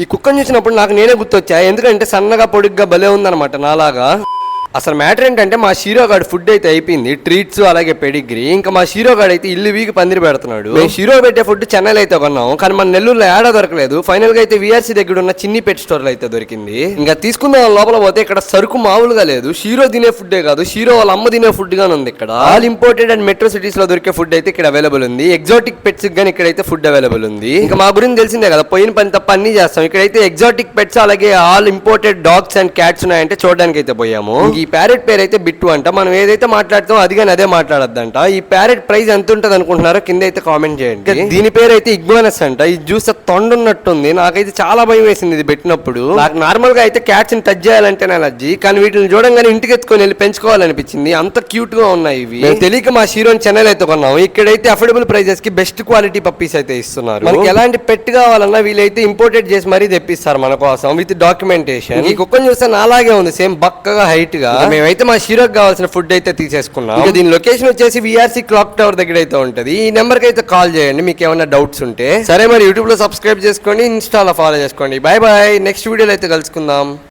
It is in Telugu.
ఈ కుక్కను చూసినప్పుడు నాకు నేనే గుర్తొచ్చా, ఎందుకంటే సన్నగా పొడుగ్గా భలే ఉందన్నమాట నాలాగా. అసలు మ్యాటర్ ఏంటంటే మా షీరోగాడు ఫుడ్ అయితే అయిపోయింది, ట్రీట్స్ అలాగే పెడిగ్రీ. ఇంకా మా షీరోగాడు అయితే ఇల్లు వీకి పందిరి పెడుతున్నాడు. మేము షీరో పెట్టే ఫుడ్ చెన్నైలో అయితే కొన్నాం, కానీ మన నెల్లూరులో ఏడా దొరకలేదు. ఫైనల్ గా అయితే విఆర్సీ దగ్గర ఉన్న చిన్ని పెట్ స్టోర్ లో అయితే దొరికింది. ఇంకా తీసుకున్న లోపల పోతే ఇక్కడ సరుకు మామూలుగా లేదు. షీరో తినే ఫుడ్డే కాదు, షీరో వాళ్ళ అమ్మ తినే ఫుడ్ గానే ఉంది ఇక్కడ. All imported and metro cities లో దొరికే ఫుడ్ అయితే ఇక్కడ అవైలబుల్ ఉంది. ఎగ్జాటిక్ పెట్స్ గానీ ఇక్కడైతే ఫుడ్ అవైలబుల్ ఉంది. ఇంకా మా గురించి తెలిసిందే కదా, పోయిన పని తప్ప అన్ని చేస్తాం. ఇక్కడైతే ఎగ్జాటిక్ పెట్స్ అలాగే all imported dogs and cats ఉన్నాయంటే చూడడానికి అయితే పోయాము. ఈ ప్యారెట్ పేరు అయితే బిట్టు అంట. మనం ఏదైతే మాట్లాడతామో అది కానీ అదే మాట్లాడద్దంట. ఈ ప్యారెట్ ప్రైస్ ఎంత ఉంటుంది అనుకుంటున్నారో కింద అయితే కామెంట్ చేయండి. దీని పేరు అయితే ఇగ్వానస్ అంట. ఇది చూస్తే తొండున్నట్టుంది, నాకైతే చాలా భయం వేసింది ఇది పెట్టినప్పుడు. నాకు నార్మల్ గా అయితే క్యాట్స్ ని టచ్ చేయాలంటే ఎలర్జీ, కానీ వీటిని చూడంగానే ఇంటికి ఎత్తుకొని వెళ్ళి పెంచుకోవాలనిపించింది. అంత క్యూట్ గా ఉన్నాయి ఇవి. తెలియక మా షీరోని చెన్నైలో అయితే కొన్నాము. ఇక్కడైతే అఫోర్డబుల్ ప్రైజెస్ కి బెస్ట్ క్వాలిటీ పప్పీస్ అయితే ఇస్తున్నారు. మనకి ఎలాంటి పెట్ కావాలన్నా వీళ్ళైతే ఇంపోర్టెడ్ చేసి మరీ తెప్పిస్తారు మన కోసం విత్ డాక్యుమెంటేషన్. ఈ కుక్కను చూస్తే నాలాగే ఉంది, సేమ్ బక్కగా హైట్ గా. మేమైతే మా షీరోకి కావాల్సిన ఫుడ్ అయితే తీసేసుకున్నాం. దీని లొకేషన్ వచ్చేసి విఆర్సీ క్లాక్ టవర్ దగ్గర అయితే ఉంటది. ఈ నెంబర్ కి అయితే కాల్ చేయండి మీకు ఏమైనా డౌట్స్ ఉంటే. సరే మరి యూట్యూబ్ లో సబ్స్క్రైబ్ చేసుకోండి, ఇన్స్టాలో ఫాలో చేసుకోండి. బై బై, నెక్స్ట్ వీడియోలో అయితే కలుసుకుందాం.